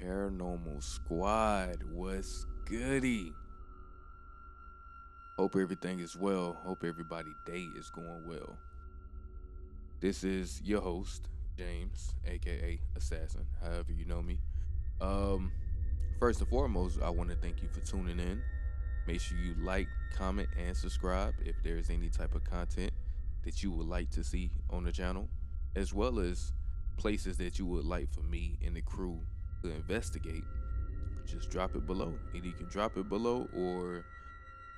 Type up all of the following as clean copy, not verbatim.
Paranormal Squad. What's goody? Hope everything is well. Hope everybody' day is going well. This is your host, James, aka Assassin, however you know me. Um, First and foremost, I want to thank you for tuning in. Make sure you like, comment, and subscribe if there's any type of content that you would like to see on the channel, as well as places that you would like for me and the crew to investigate. Just drop it below. Either you can drop it below or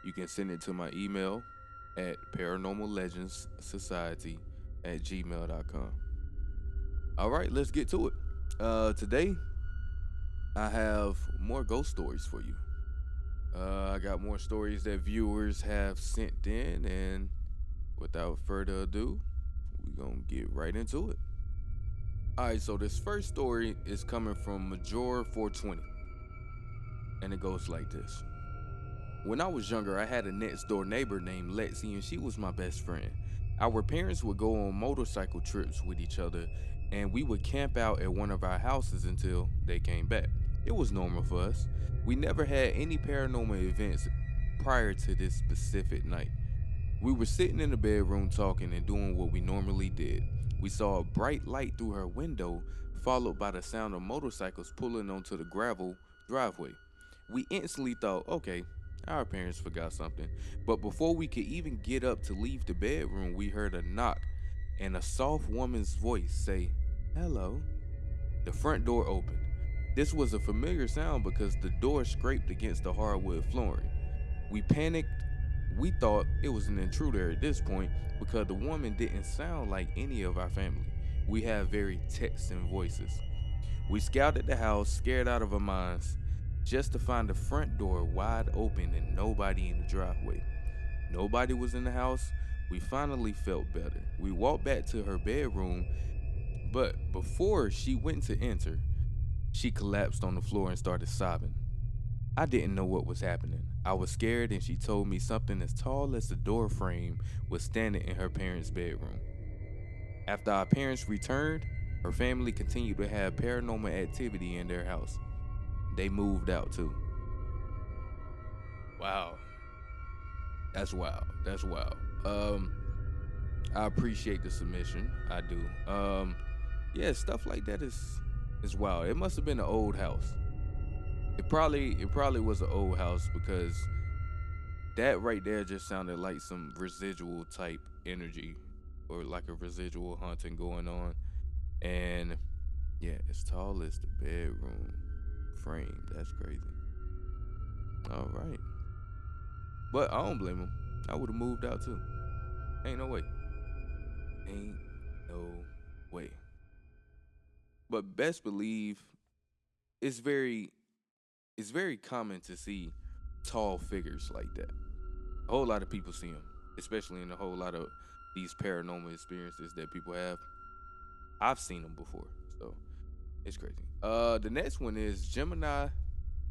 you can send it to my email at paranormallegendssociety@gmail.com. All right, let's get to it. Today, I have more ghost stories for you. I got more stories that viewers have sent in, and without further ado, we're going to get right into it. All right, so this first story is coming from Major 420, and it goes like this. When I was younger, I had a next door neighbor named Lexi, and she was my best friend. Our parents would go on motorcycle trips with each other, and we would camp out at one of our houses until they came back. It was normal for us. We never had any paranormal events prior to this specific night. We were sitting in the bedroom talking and doing what we normally did. We saw a bright light through her window, followed by the sound of motorcycles pulling onto the gravel driveway. We instantly thought, okay, our parents forgot something. But before we could even get up to leave the bedroom, we heard a knock and a soft woman's voice say, "Hello." The front door opened. This was a familiar sound because the door scraped against the hardwood flooring. We panicked. We thought it was an intruder at this point because the woman didn't sound like any of our family. We have very texting voices. We scouted the house, scared out of our minds, just to find the front door wide open and nobody in the driveway. Nobody was in the house. We finally felt better. We walked back to her bedroom, but before she went to enter, she collapsed on the floor and started sobbing. I didn't know what was happening. I was scared, and she told me something as tall as the door frame was standing in her parents' bedroom. After our parents returned, her family continued to have paranormal activity in their house. They moved out too. Wow. That's wild. That's wild. I appreciate the submission. I do. Yeah, stuff like that is wild. It must have been an old house. It probably was an old house because that right there just sounded like some residual type energy or like a residual haunting going on. And yeah, as tall as the bedroom frame. That's crazy. All right. But I don't blame him. I would have moved out too. Ain't no way. Ain't no way. But best believe it's very it's very common to see tall figures like that. A whole lot of people see them, especially in a whole lot of these paranormal experiences that people have. I've seen them before, so it's crazy. The next one is Gemini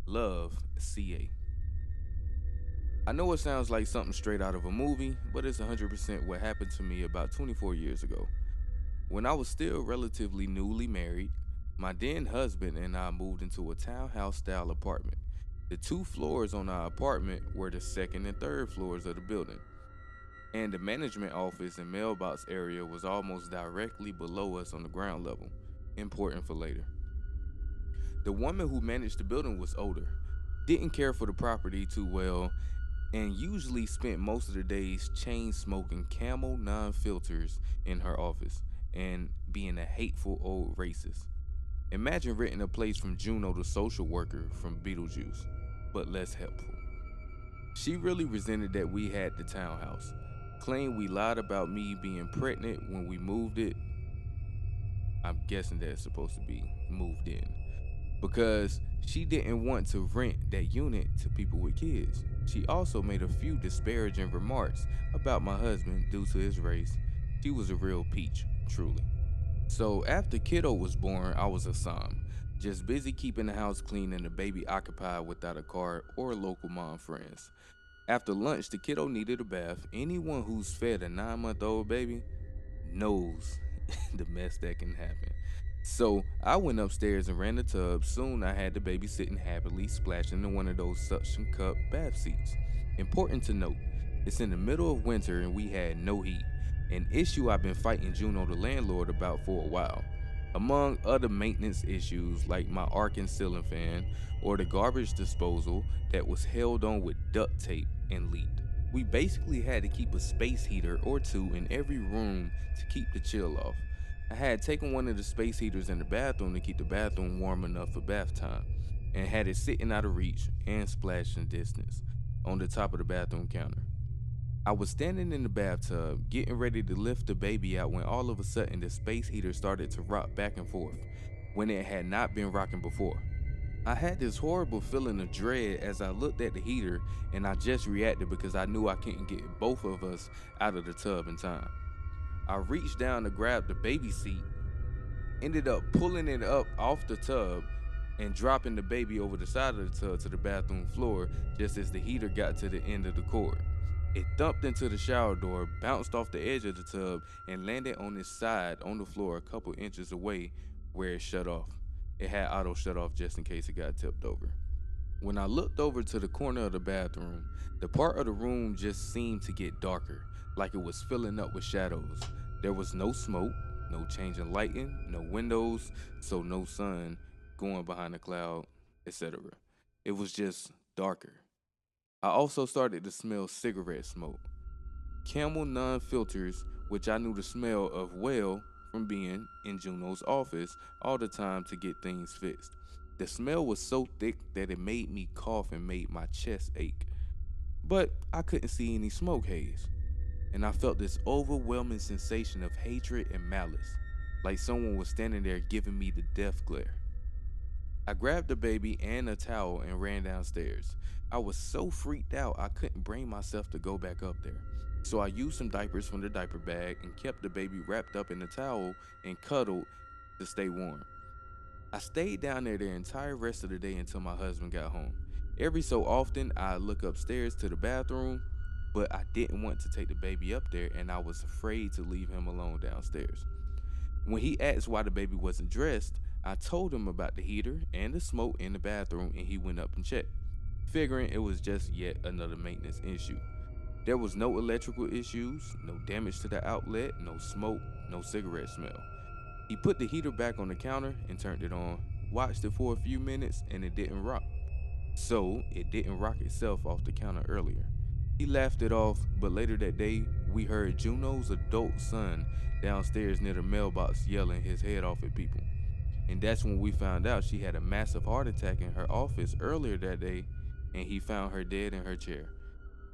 Love CA. I know it sounds like something straight out of a movie, but it's 100% what happened to me about 24 years ago. When I was still relatively newly married, my then husband and I moved into a townhouse style apartment. The two floors on our apartment were the second and third floors of the building, and the management office and mailbox area was almost directly below us on the ground level. Important for later. The woman who managed the building was older, didn't care for the property too well, and usually spent most of the days chain smoking Camel non filters in her office and being a hateful old racist. Imagine renting a place from Juno the social worker from Beetlejuice, but less helpful. She really resented that we had the townhouse, claimed we lied about me being pregnant when we moved it. I'm guessing that's supposed to be moved in. Because she didn't want to rent that unit to people with kids. She also made a few disparaging remarks about my husband due to his race. She was a real peach, truly. So after kiddo was born, I was a som, just busy keeping the house clean and the baby occupied without a car or local mom friends. After lunch, the kiddo needed a bath. Anyone who's fed a 9-month old baby knows the mess that can happen. So I went upstairs and ran the tub. Soon I had the baby sitting happily, splashing in one of those suction cup bath seats. Important to note, it's in the middle of winter and we had no heat, an issue I've been fighting Juno, the landlord, about for a while. Among other maintenance issues like my arc and ceiling fan or the garbage disposal that was held on with duct tape and leaked. We basically had to keep a space heater or two in every room to keep the chill off. I had taken one of the space heaters in the bathroom to keep the bathroom warm enough for bath time, and had it sitting out of reach and splashing distance on the top of the bathroom counter. I was standing in the bathtub, getting ready to lift the baby out when all of a sudden the space heater started to rock back and forth when it had not been rocking before. I had this horrible feeling of dread as I looked at the heater, and I just reacted because I knew I couldn't get both of us out of the tub in time. I reached down to grab the baby seat, ended up pulling it up off the tub and dropping the baby over the side of the tub to the bathroom floor just as the heater got to the end of the cord. It thumped into the shower door, bounced off the edge of the tub, and landed on its side on the floor a couple inches away where it shut off. It had auto shut off just in case it got tipped over. When I looked over to the corner of the bathroom, the part of the room just seemed to get darker, like it was filling up with shadows. There was no smoke, no change in lighting, no windows, so no sun going behind the cloud, etc. It was just darker. I also started to smell cigarette smoke. Camel non filters, which I knew the smell of well from being in Juno's office all the time to get things fixed. The smell was so thick that it made me cough and made my chest ache. But I couldn't see any smoke haze, and I felt this overwhelming sensation of hatred and malice, like someone was standing there giving me the death glare. I grabbed the baby and a towel and ran downstairs. I was so freaked out I couldn't bring myself to go back up there. So I used some diapers from the diaper bag and kept the baby wrapped up in the towel and cuddled to stay warm. I stayed down there the entire rest of the day until my husband got home. Every so often, I'd look upstairs to the bathroom, but I didn't want to take the baby up there and I was afraid to leave him alone downstairs. When he asked why the baby wasn't dressed, I told him about the heater and the smoke in the bathroom and he went up and checked, figuring it was just yet another maintenance issue. There was no electrical issues, no damage to the outlet, no smoke, no cigarette smell. He put the heater back on the counter and turned it on, watched it for a few minutes, and it didn't rock. So, it didn't rock itself off the counter earlier. He laughed it off, but later that day, we heard Juno's adult son downstairs near the mailbox yelling his head off at people. And that's when we found out she had a massive heart attack in her office earlier that day, and he found her dead in her chair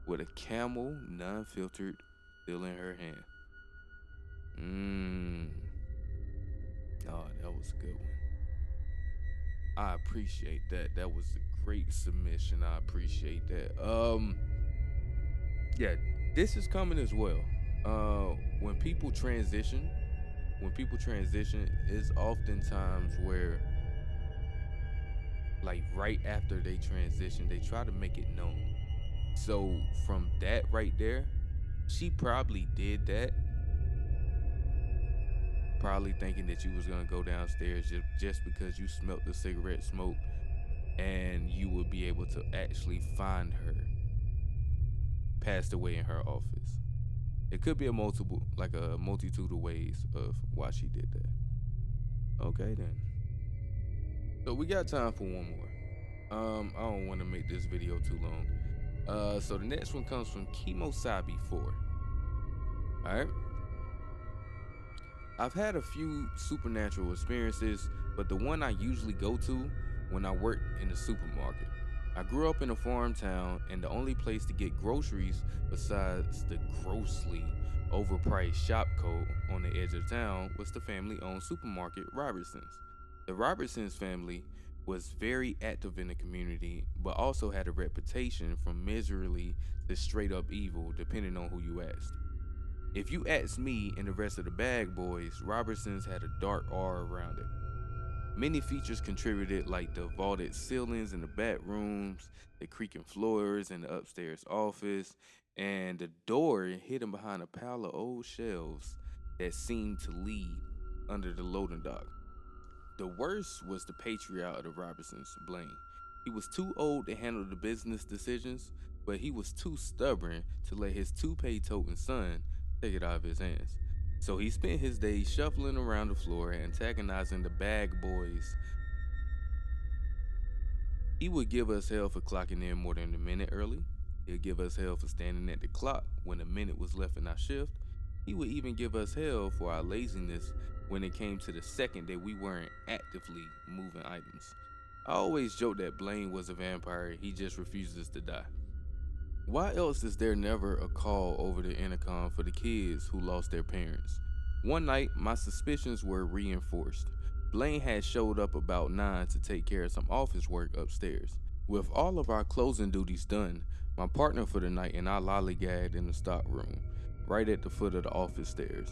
with a camel non filtered still in her hand. Mmm. Oh, that was a good one. I appreciate that. That was a great submission. I appreciate that. Yeah, this is coming as well. When people transition, it's oftentimes where, like, right after they transition, they try to make it known. So from that right there, she probably did that, probably thinking that you was gonna go downstairs just because you smelt the cigarette smoke and you would be able to actually find her passed away in her office. It could be a multitude of ways of why she did that. Okay then. So we got time for one more. I don't want to make this video too long. So the next one comes from Kemosabi 4. All right. I've had a few supernatural experiences, but the one I usually go to when I work in the supermarket. I grew up in a farm town, and the only place to get groceries besides the grossly overpriced Shopko on the edge of town was the family owned supermarket Robertson's. The Robertson's family was very active in the community, but also had a reputation from miserly to straight up evil, depending on who you asked. If you ask me and the rest of the bag boys, Robertson's had a dark aura around it. Many features contributed, like the vaulted ceilings in the back rooms, the creaking floors in the upstairs office, and the door hidden behind a pile of old shelves that seemed to lead under the loading dock. The worst was the patriarch of the Robertsons, Blaine. He was too old to handle the business decisions, but he was too stubborn to let his toupee-toting son take it out of his hands. So he spent his days shuffling around the floor, antagonizing the bag boys. He would give us hell for clocking in more than a minute early. He'd give us hell for standing at the clock when a minute was left in our shift. He would even give us hell for our laziness when it came to the second that we weren't actively moving items. I always joke that Blaine was a vampire, he just refuses to die. Why else is there never a call over the intercom for the kids who lost their parents? One night, my suspicions were reinforced. Blaine had showed up about 9 to take care of some office work upstairs. With all of our closing duties done, my partner for the night and I lollygagged in the stock room, right at the foot of the office stairs.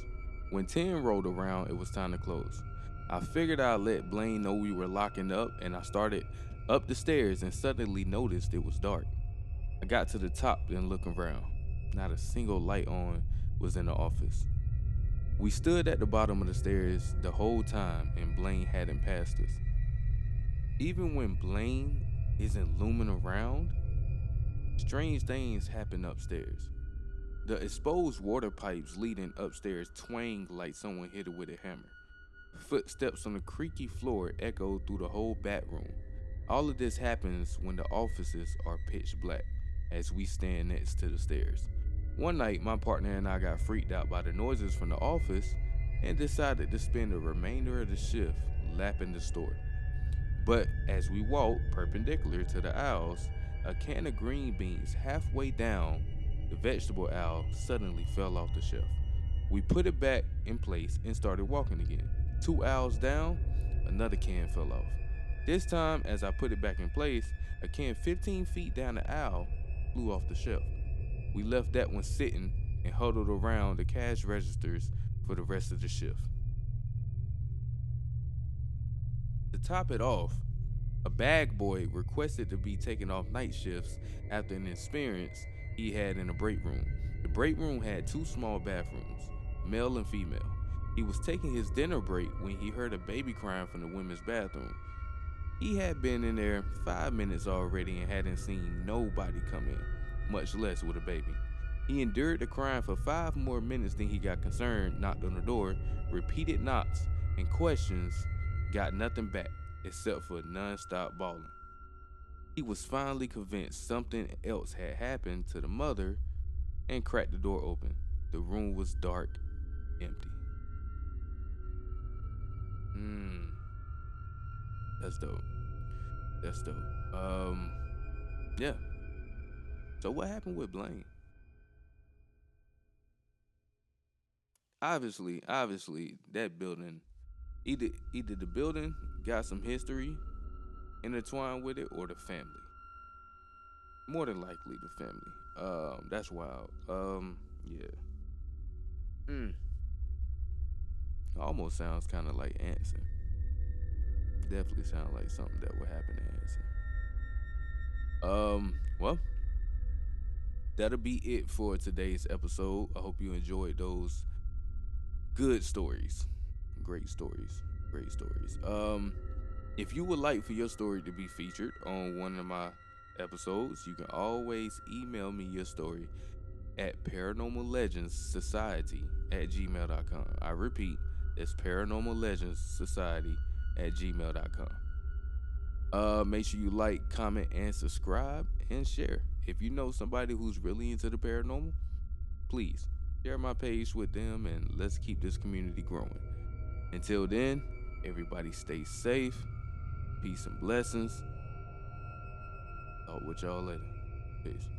When 10 rolled around, it was time to close. I figured I'd let Blaine know we were locking up, and I started up the stairs and suddenly noticed it was dark. I got to the top and looked around. Not a single light on was in the office. We stood at the bottom of the stairs the whole time, and Blaine hadn't passed us. Even when Blaine isn't looming around, strange things happen upstairs. The exposed water pipes leading upstairs twang like someone hit it with a hammer. Footsteps on the creaky floor echoed through the whole back room. All of this happens when the offices are pitch black, as we stand next to the stairs. One night, my partner and I got freaked out by the noises from the office and decided to spend the remainder of the shift lapping the store. But as we walked perpendicular to the aisles, a can of green beans halfway down the vegetable aisle suddenly fell off the shelf. We put it back in place and started walking again. 2 aisles down, another can fell off. This time, as I put it back in place, a can 15 feet down the aisle flew off the shelf. We left that one sitting and huddled around the cash registers for the rest of the shift. To top it off, a bag boy requested to be taken off night shifts after an experience he had in the break room. The break room had two small bathrooms, male and female. He was taking his dinner break when he heard a baby crying from the women's bathroom. He had been in there 5 minutes already and hadn't seen nobody come in, much less with a baby. He endured the crying for 5 more minutes, then he got concerned, knocked on the door, repeated knocks and questions, got nothing back except for non-stop bawling. He was finally convinced something else had happened to the mother and cracked the door open. The room was dark, empty. That's dope. That's dope. Yeah. So what happened with Blaine? Obviously, that building, either the building got some history intertwined with it, or the family. More than likely, the family. That's wild. Yeah. Mm. Almost sounds kind of like Anson. Definitely sounds like something that would happen to Anson. Well, that'll be it for today's episode. I hope you enjoyed those good stories. Great stories. Great stories. If you would like for your story to be featured on one of my episodes, you can always email me your story at paranormallegendssociety@gmail.com. I repeat, it's paranormallegendssociety@gmail.com. Make sure you like, comment, and subscribe, and share. If you know somebody who's really into the paranormal, please share my page with them, and let's keep this community growing. Until then, everybody stay safe. Peace and blessings. Talk with y'all later. Peace.